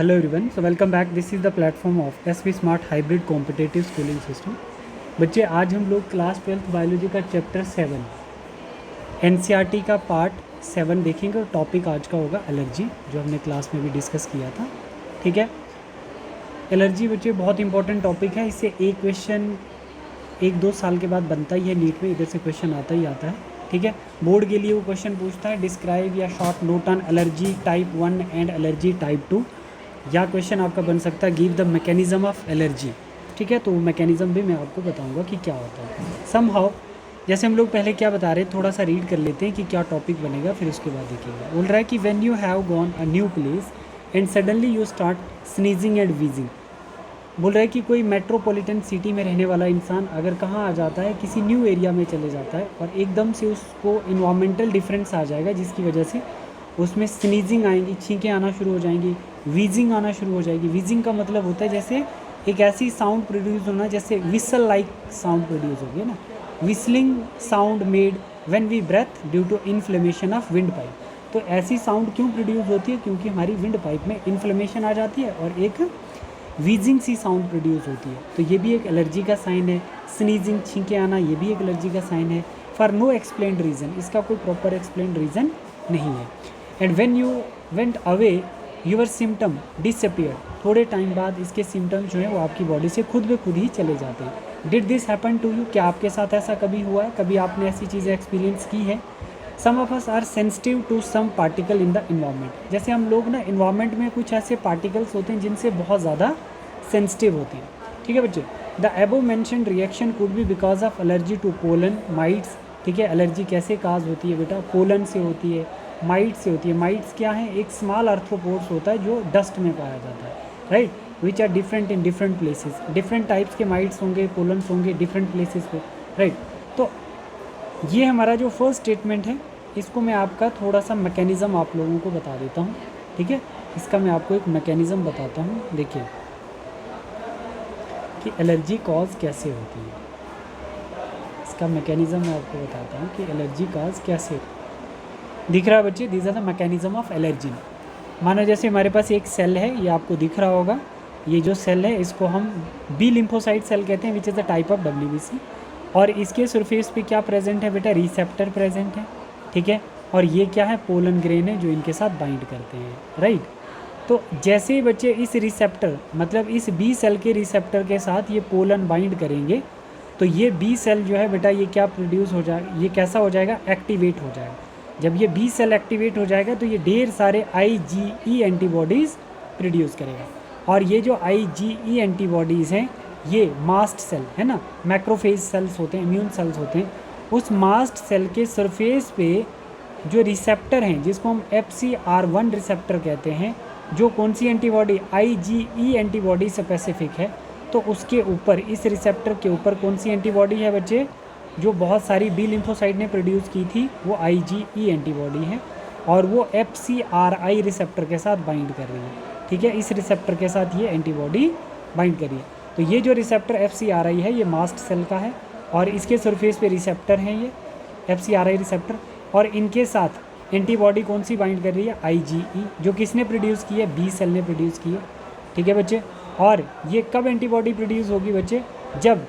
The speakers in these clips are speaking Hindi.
Hello everyone, so welcome back. This is the platform of SV Smart Hybrid Competitive Schooling System. बच्चे आज हम लोग क्लास 12th बायोलॉजी का चैप्टर 7 एनसीईआरटी का पार्ट 7 देखेंगे और टॉपिक आज का होगा एलर्जी, जो हमने क्लास में भी डिस्कस किया था. ठीक है, एलर्जी बच्चे बहुत इंपॉर्टेंट टॉपिक है. इससे एक क्वेश्चन 1-2 साल के बाद बनता ही है नीट में, इधर से क्वेश्चन आता ही आता है. ठीक है, बोर्ड के लिए वो क्वेश्चन पूछता है डिस्क्राइब या short note on allergy type 1 and allergy type 2, या क्वेश्चन आपका बन सकता है give the mechanism of allergy. ठीक है, तो मैकेनिज्म भी मैं आपको बताऊंगा कि क्या होता है. समहाउ जैसे हम लोग पहले क्या बता रहे हैं, थोड़ा सा रीड कर लेते हैं कि क्या टॉपिक बनेगा, फिर उसके बाद देखिएगा. बोल रहा है कि when you have gone a new place and suddenly you start sneezing and wheezing. बोल रहा है कि कोई मेट्रोपॉलिटन सिटी में रहने वाला इंसान अगर कहाँ आ जाता है, किसी न्यू एरिया में चले जाता है और एकदम से उसको इन्वायरमेंटल डिफरेंस आ जाएगा, जिसकी वजह से उसमें स्नीजिंग आएंगी, छींकें आना शुरू हो जाएंगी, वीजिंग आना शुरू हो जाएगी. वीजिंग का मतलब होता है जैसे एक ऐसी साउंड प्रोड्यूस होना जैसे विसल लाइक साउंड प्रोड्यूस होगी है ना. Whistling sound made when we breathe due to inflammation of windpipe. तो ऐसी साउंड क्यों प्रोड्यूस होती है? क्योंकि हमारी विंड पाइप में इन्फ्लेमेशन आ जाती है और एक वीजिंग सी साउंड प्रोड्यूस होती है. तो ये भी एक एलर्जी का साइन है. स्नीजिंग, छींके आना, ये भी एक एलर्जी का साइन है. फॉर नो एक्सप्लेन्ड रीज़न, इसका कोई प्रॉपर एक्सप्लेन्ड रीज़न नहीं है. And when you went away your symptom disappear, थोड़े टाइम बाद इसके सिम्टम्स जो हैं वो आपकी बॉडी से खुद ब खुद ही चले जाते हैं. Did this happen to you, क्या आपके साथ ऐसा कभी हुआ है? कभी आपने ऐसी चीज़ें एक्सपीरियंस की है? Some of us are sensitive to some particle in the environment. जैसे हम लोग ना इन्वायरमेंट में कुछ ऐसे पार्टिकल्स होते हैं जिनसे बहुत ज़्यादा सेंसिटिव होते हैं. ठीक है बच्चे, the above mentioned reaction could be because of allergy to pollen, mites. ठीक है, एलर्जी कैसे काज होती है बेटा? पोलन से होती है, माइट से होती है. माइट्स क्या है? एक स्मॉल आर्थ्रोपोड्स होता है जो डस्ट में पाया जाता है, right, which are different in different places. Different types के माइट्स होंगे, पोलन्स होंगे डिफरेंट प्लेसेस पे, राइट. तो ये हमारा जो फर्स्ट स्टेटमेंट है, इसको मैं आपका थोड़ा सा मैकेनिज़्म आप लोगों को बता देता हूँ. ठीक है, इसका मैं आपको एक मैकेनिज़्म बताता हूँ. देखिए कि एलर्जी कॉज कैसे होती है, इसका मैकेनिज़्म मैं आपको बताता हूँ कि एलर्जी कॉज कैसे. दिख रहा है बच्चे, these are the mechanism of allergy. मानो जैसे हमारे पास एक सेल है, ये आपको दिख रहा होगा. ये जो सेल है इसको हम बी लिम्फोसाइट सेल कहते हैं, which is the type of WBC. और इसके सरफेस पे क्या प्रेजेंट है बेटा? रिसेप्टर प्रेजेंट है. ठीक है, और ये क्या है? पोलन ग्रेन है जो इनके साथ बाइंड करते हैं, राइट. तो जैसे ही बच्चे इस रिसेप्टर मतलब इस बी सेल के रिसेप्टर के साथ ये पोलन बाइंड करेंगे, तो ये बी सेल जो है बेटा ये क्या प्रोड्यूस हो जाएगा? ये कैसा हो जाएगा? एक्टिवेट हो जाएगा. जब ये बी सेल एक्टिवेट हो जाएगा तो ये ढेर सारे IgE एंटीबॉडीज़ प्रोड्यूस करेगा. और ये जो IgE एंटीबॉडीज़ हैं ये मास्ट सेल है ना, मैक्रोफेज सेल्स होते हैं, इम्यून सेल्स होते हैं. उस मास्ट सेल के सरफेस पे जो रिसेप्टर हैं, जिसको हम FcR1 रिसेप्टर कहते हैं, जो कौन सी एंटीबॉडी? IgE एंटीबॉडी स्पेसिफिक है. तो उसके ऊपर, इस रिसेप्टर के ऊपर कौन सी एंटीबॉडी है बच्चे? जो बहुत सारी बी लिम्फोसाइट ने प्रोड्यूस की थी, वो IgE एंटीबॉडी है और वो FcRI रिसेप्टर के साथ बाइंड कर रही है. ठीक है, इस रिसेप्टर के साथ ये एंटीबॉडी बाइंड कर रही है. तो ये जो रिसेप्टर FcRI है ये मास्ट सेल का है और इसके सरफेस पे रिसेप्टर हैं ये FcRI रिसेप्टर, और इनके साथ एंटीबॉडी कौन सी बाइंड कर रही है? IgE, जो किसने प्रोड्यूस की है? बी सेल ने प्रोड्यूस की है. ठीक है बच्चे, और ये कब एंटीबॉडी प्रोड्यूस होगी बच्चे? जब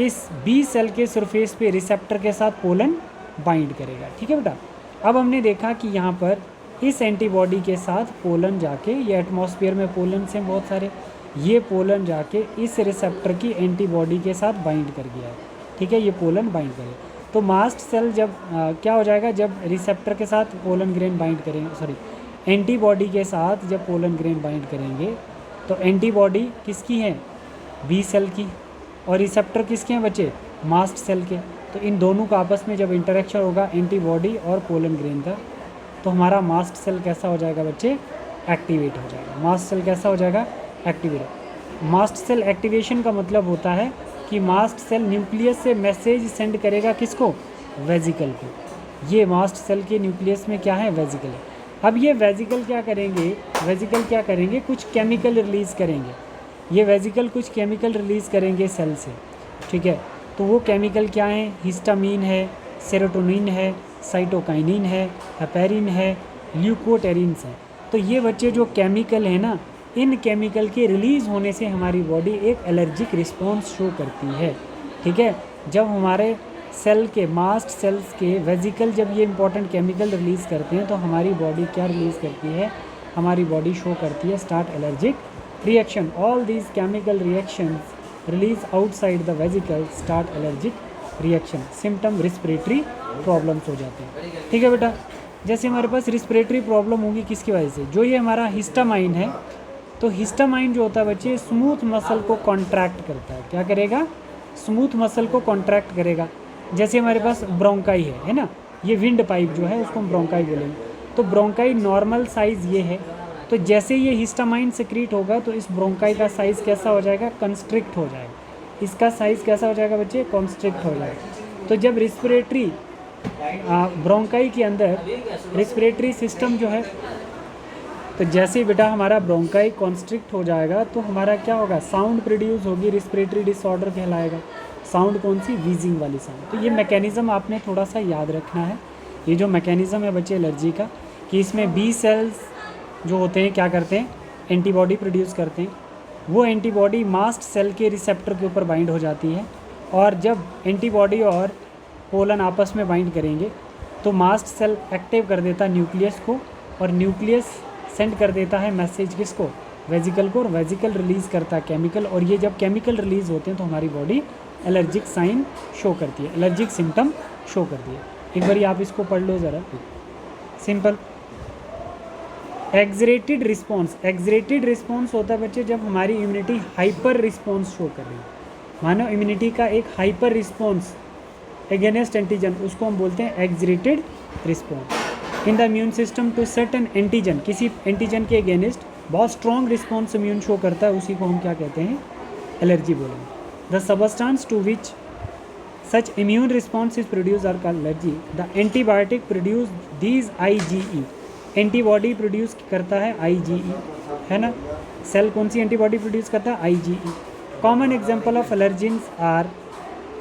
इस बी सेल के सरफेस पे रिसेप्टर के साथ पोलन बाइंड करेगा. ठीक है बेटा, अब हमने देखा कि यहाँ पर इस एंटीबॉडी के साथ पोलन जाके, ये एटमॉस्फेयर में पोलन से बहुत सारे, ये पोलन जाके इस रिसेप्टर की एंटीबॉडी के साथ बाइंड कर गया है. ठीक है, ये पोलन बाइंड करेगा. तो मास्ट सेल जब क्या हो जाएगा? जब रिसेप्टर के साथ पोलन ग्रेन बाइंड करेंगे, सॉरी एंटीबॉडी के साथ जब पोलन ग्रेन बाइंड करेंगे, तो एंटीबॉडी किसकी है? बी सेल की, और रिसेप्टर किसके हैं बच्चे? मास्ट सेल के. तो इन दोनों का आपस में जब इंटरेक्शन होगा एंटीबॉडी और पोलन ग्रेन का, तो हमारा मास्ट सेल कैसा हो जाएगा बच्चे? एक्टिवेट हो जाएगा. मास्ट सेल कैसा हो जाएगा? एक्टिवेट. मास्ट सेल एक्टिवेशन का मतलब होता है कि मास्ट सेल न्यूक्लियस से मैसेज सेंड करेगा किसको? वेजिकल को. ये मास्ट सेल के न्यूक्लियस में क्या है? वेजिकल है. अब ये वेजिकल क्या करेंगे? वेजिकल क्या करेंगे? कुछ केमिकल रिलीज़ करेंगे. ये वेजिकल कुछ केमिकल रिलीज़ करेंगे सेल से. ठीक है, तो वो केमिकल क्या हैं? हिस्टामीन है, सेरोटोनिन है, साइटोकाइनिन है, हेपेरिन है, ल्यूकोटेरिन्स हैं. तो ये बच्चे जो केमिकल है ना, इन केमिकल के रिलीज़ होने से हमारी बॉडी एक एलर्जिक रिस्पॉन्स शो करती है। ठीक है, जब हमारे सेल के मास्ट सेल्स के वेजिकल जब ये इंपॉर्टेंट केमिकल रिलीज़ करते हैं तो हमारी बॉडी क्या रिलीज़ करती है, हमारी बॉडी शो करती है start allergic reaction. All these chemical reactions release outside the vesicle start allergic reaction, symptom respiratory problems हो जाते हैं। ठीक है बेटा, जैसे हमारे पास रिस्पिरेटरी प्रॉब्लम होगी किसकी वजह से, जो ये हमारा हिस्टामाइन है, तो हिस्टामाइन जो होता है बच्चे स्मूथ मसल को कॉन्ट्रैक्ट करता है। क्या करेगा, स्मूथ मसल को कॉन्ट्रैक्ट करेगा। जैसे हमारे पास ब्रोंकाई है ना, ये विंड पाइप जो है उसको हम ब्रोंकाई बोलेंगे। तो ब्रोंकाई नॉर्मल साइज़ ये है, तो जैसे ये हिस्टामाइन सिक्रीट होगा तो इस ब्रोंकाई का साइज़ कैसा हो जाएगा, कंस्ट्रिक्ट हो जाएगा। इसका साइज़ कैसा हो जाएगा बच्चे, कॉन्स्ट्रिक्ट हो जाएगा। तो जब रिस्पिरेटरी ब्रोंकाई के अंदर रिस्पिरेटरी सिस्टम जो है, तो जैसे ही बेटा हमारा ब्रोंकाई कॉन्स्ट्रिक्ट हो जाएगा तो हमारा क्या होगा, साउंड प्रोड्यूस होगी, रिस्पिरेटरी डिसऑर्डर कहलाएगा। साउंड कौन सी, वीजिंग वाली साउंड। तो ये मैकेनिज़्म आपने थोड़ा सा याद रखना है। ये जो मैकेनिज़्म है बच्चे एलर्जी का, कि इसमें बी सेल्स जो होते हैं क्या करते हैं, एंटीबॉडी प्रोड्यूस करते हैं। वो एंटीबॉडी मास्ट सेल के रिसेप्टर के ऊपर बाइंड हो जाती है, और जब एंटीबॉडी और पोलन आपस में बाइंड करेंगे तो मास्ट सेल एक्टिव कर देता है न्यूक्लियस को, और न्यूक्लियस सेंड कर देता है मैसेज किसको, वेजिकल को, और वेजिकल रिलीज़ करता है केमिकल। और ये जब केमिकल रिलीज़ होते हैं तो हमारी बॉडी एलर्जिक साइन शो करती है, एलर्जिक सिम्टम शो करती है। एक बार आप इसको पढ़ लो ज़रा, सिंपल। एग्जरेटेड रिस्पॉन्स, एग्जरेटेड रिस्पॉन्स होता है बच्चे जब हमारी इम्यूनिटी हाइपर रिस्पॉन्स शो कर रही है। मानो इम्यूनिटी का एक हाइपर रिस्पॉन्स अगेंस्ट एंटीजन, उसको हम बोलते हैं exaggerated response. In the immune system to certain antigen, किसी एंटीजन के अगेंस्ट बहुत स्ट्रॉन्ग रिस्पॉन्स इम्यून शो करता है, उसी को हम क्या कहते हैं, एलर्जी बोलेंगे। The substance to which such immune response is produce are called allergy. The antibiotic produce these IgE, antibody produce करता है IgE, है ना। सेल कौन सी एंटीबॉडी प्रोड्यूस करता है, IgE। Common example of allergens are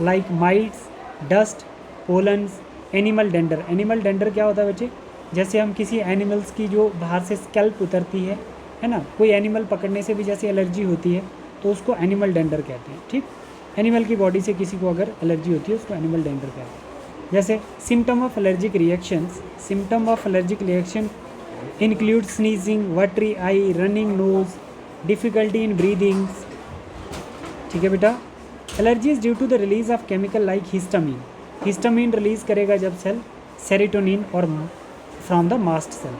like mites, dust, pollens, animal dander. Animal dander क्या होता है बच्चे, जैसे हम किसी एनिमल्स की जो बाहर से स्कैल्प उतरती है ना, कोई एनिमल पकड़ने से भी जैसे एलर्जी होती है तो उसको एनिमल डेंडर कहते हैं। ठीक, एनिमल की बॉडी से किसी को अगर एलर्जी होती है उसको एनिमल डेंडर कहते हैं। जैसे symptom of allergic reactions, symptom of allergic reaction include sneezing, watery eye, running nose, difficulty in breathings. ठीक है बेटा। Allergy is due to the release of chemical like histamine, histamine release करेगा जब सेल, सेरोटोनिन और from the mast cell,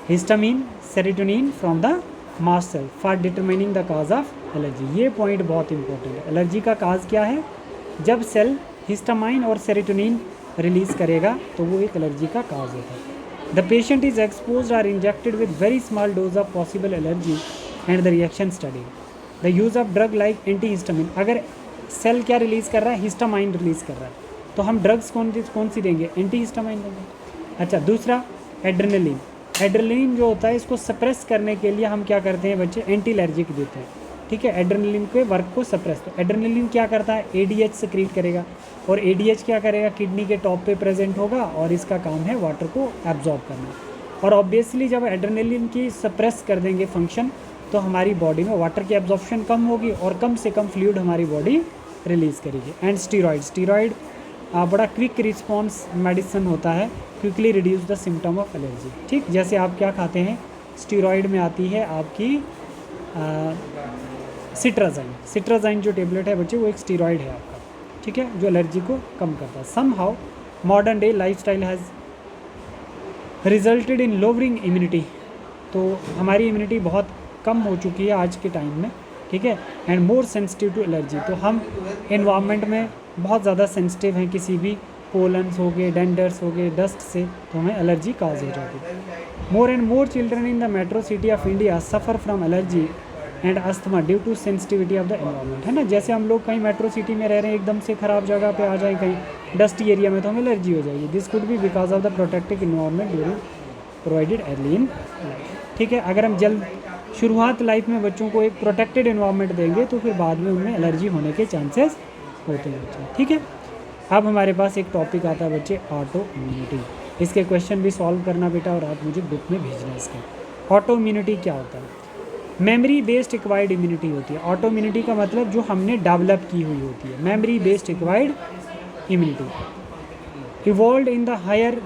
histamine serotonin from the mast cell for determining the cause of allergy. ये पॉइंट बहुत इंपॉर्टेंट है। एलर्जी का काज क्या है, जब सेल हिस्टामाइन और सेरोटोनिन रिलीज़ करेगा तो वो एक एलर्जी का काज होता है। द पेशेंट इज एक्सपोज्ड और injected with very small dose of possible allergy and the reaction study. The use of drug like anti histamine, अगर सेल क्या रिलीज़ कर रहा है, हिस्टामाइन रिलीज़ कर रहा है, तो हम ड्रग्स कौन सी देंगे, एंटी हिस्टामाइन देंगे। अच्छा, दूसरा एड्रेनलिन, एड्रेनलिन जो होता है इसको सप्रेस करने के लिए हम क्या करते हैं बच्चे, एंटी एलर्जिक देते हैं। ठीक है, एड्रेनलिन के वर्क को सप्रेस, तो एड्रेनलिन क्या करता है, ADH सिक्रीट करेगा, और ADH क्या करेगा, किडनी के टॉप पे प्रेजेंट होगा और इसका काम है वाटर को एब्जॉर्ब करना। और ऑब्वियसली जब एड्रेनलिन की सप्रेस कर देंगे फंक्शन तो हमारी बॉडी में वाटर की एब्जॉर्प्शन कम होगी और कम से कम फ्लूइड हमारी बॉडी रिलीज़ करेगी। एंड स्टीरॉयड, स्टीरॉयड बड़ा क्विक रिस्पॉन्स मेडिसिन होता है, quickly reduce the symptom of allergy. ठीक, जैसे आप क्या खाते हैं, स्टीरॉयड में आती है आपकी सिट्राजाइन, सिट्राजाइन जो टेबलेट है बच्चे वो एक स्टीरॉयड है आपका। ठीक है, जो एलर्जी को कम करता है। Somehow modern day lifestyle has resulted in lowering immunity, तो हमारी इम्यूनिटी बहुत कम हो चुकी है आज के टाइम में। ठीक है, and more sensitive to allergy, तो हम इन्वायरमेंट में बहुत ज़्यादा सेंसिटिव हैं, किसी भी पोलन्स हो गए, डेंडर्स हो गए, डस्ट से, तो हमें एलर्जी काज हो जाती है। More and more children in the metro city of India suffer from allergy and asthma due to sensitivity of the environment, है ना। जैसे हम लोग कहीं मेट्रो सिटी में रह रहे हैं, एकदम से ख़राब जगह पे आ जाए, कहीं डस्टी एरिया में, तो हमें एलर्जी हो जाएगी। This could be because of the protective environment during provided early in life. ठीक है, अगर हम जल्द शुरुआत लाइफ में बच्चों को एक प्रोटेक्टेड इन्वायरमेंट देंगे तो फिर बाद में उनमें एलर्जी होने के चांसेस होते हैं बच्चे। ठीक है, अब हमारे पास एक टॉपिक आता है बच्चे, ऑटो इम्यूनिटी। इसके क्वेश्चन भी सॉल्व करना बेटा, और आप मुझे बुक में भेजना इसके। ऑटो इम्यूनिटी क्या होता है, मेमोरी बेस्ड एक्वायर्ड इम्यूनिटी होती है। ऑटो इम्यूनिटी का मतलब जो हमने डेवलप की हुई होती है। Memory based acquired immunity evolved in the higher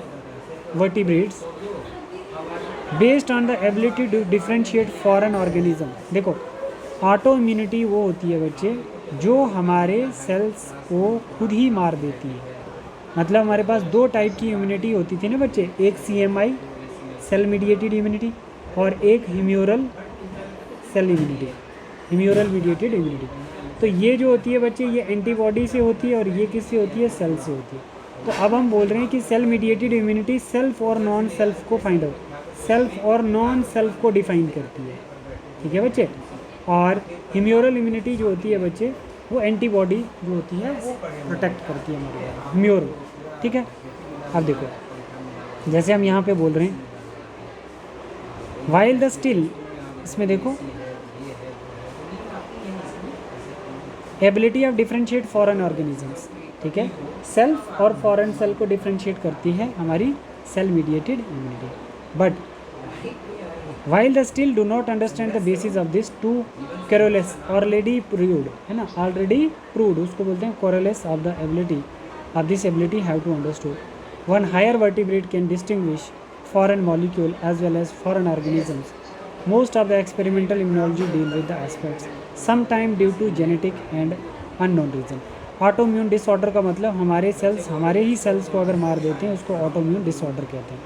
vertebrates based on the ability to differentiate foreign organism. देखो, ऑटो इम्यूनिटी वो होती है बच्चे जो हमारे सेल्स को खुद ही मार देती है। मतलब हमारे पास दो टाइप की इम्यूनिटी होती थी ना बच्चे, एक CMI सेल मीडिएटेड इम्यूनिटी और एक humoral cell immunity, humoral mediated immunity. तो ये जो होती है बच्चे ये एंटीबॉडी से होती है और ये किससे होती है, सेल से होती है। तो अब हम बोल रहे हैं कि सेल मीडिएटेड इम्यूनिटी सेल्फ और नॉन सेल्फ को फाइंड आउट, सेल्फ और नॉन सेल्फ को डिफाइन करती है, ठीक है बच्चे। और ह्यूमोरल इम्यूनिटी जो होती है बच्चे वो एंटीबॉडी जो होती है वो प्रोटेक्ट करती है हमारे ह्यूमोरल, ठीक है। अब देखो जैसे हम यहाँ पे बोल रहे हैं वाइल द स्टिल, इसमें देखो ability of differentiate foreign organisms, ठीक है। सेल्फ और फॉरेन सेल को डिफ्रेंशिएट करती है हमारी cell mediated immunity. But while the still do not understand the basis of this two corollaries already proved, है ना, ऑलरेडी प्रूव्ड, उसको बोलते हैं corollaries of the ability of this ability have to understood one higher vertebrate can distinguish foreign molecule as well as foreign organisms. Most of the experimental immunology deal with the aspects, sometimes due to genetic and unknown reason. Autoimmune disorder का मतलब हमारे सेल्स, हमारे ही सेल्स को अगर मार देते हैं उसको ऑटोम्यून डिसऑर्डर कहते हैं।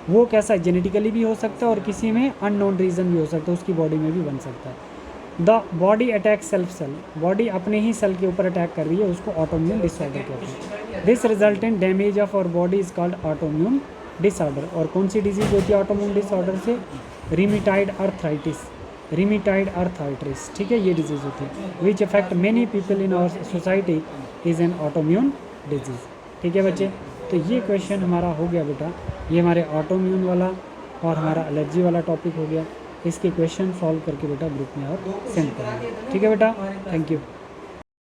वो कैसा, जेनेटिकली भी हो सकता है और किसी में अननोन रीज़न भी हो सकता है, उसकी बॉडी में भी बन सकता है। The body attack self cell, body अपने ही सेल के ऊपर अटैक कर रही है, उसको ऑटोम्यून डिसऑर्डर कहते हैं। This result in damage of our body is called autoimmune disorder. और कौन सी डिजीज़ होती है ऑटोम्यून डिसऑर्डर से, रिमीटाइड अर्थराइटिस, रिमीटाइड अर्थराइटिस, ठीक है, ये डिजीज़ होती है which affect many people in our society is an autoimmune disease, ठीक है बच्चे। तो ये क्वेश्चन हमारा हो गया बेटा, ये हमारे ऑटोम्यून वाला और हमारा एलर्जी वाला टॉपिक हो गया। इसके क्वेश्चन सॉल्व करके बेटा ग्रुप में और सेंड करेंगे, ठीक है बेटा, थैंक यू।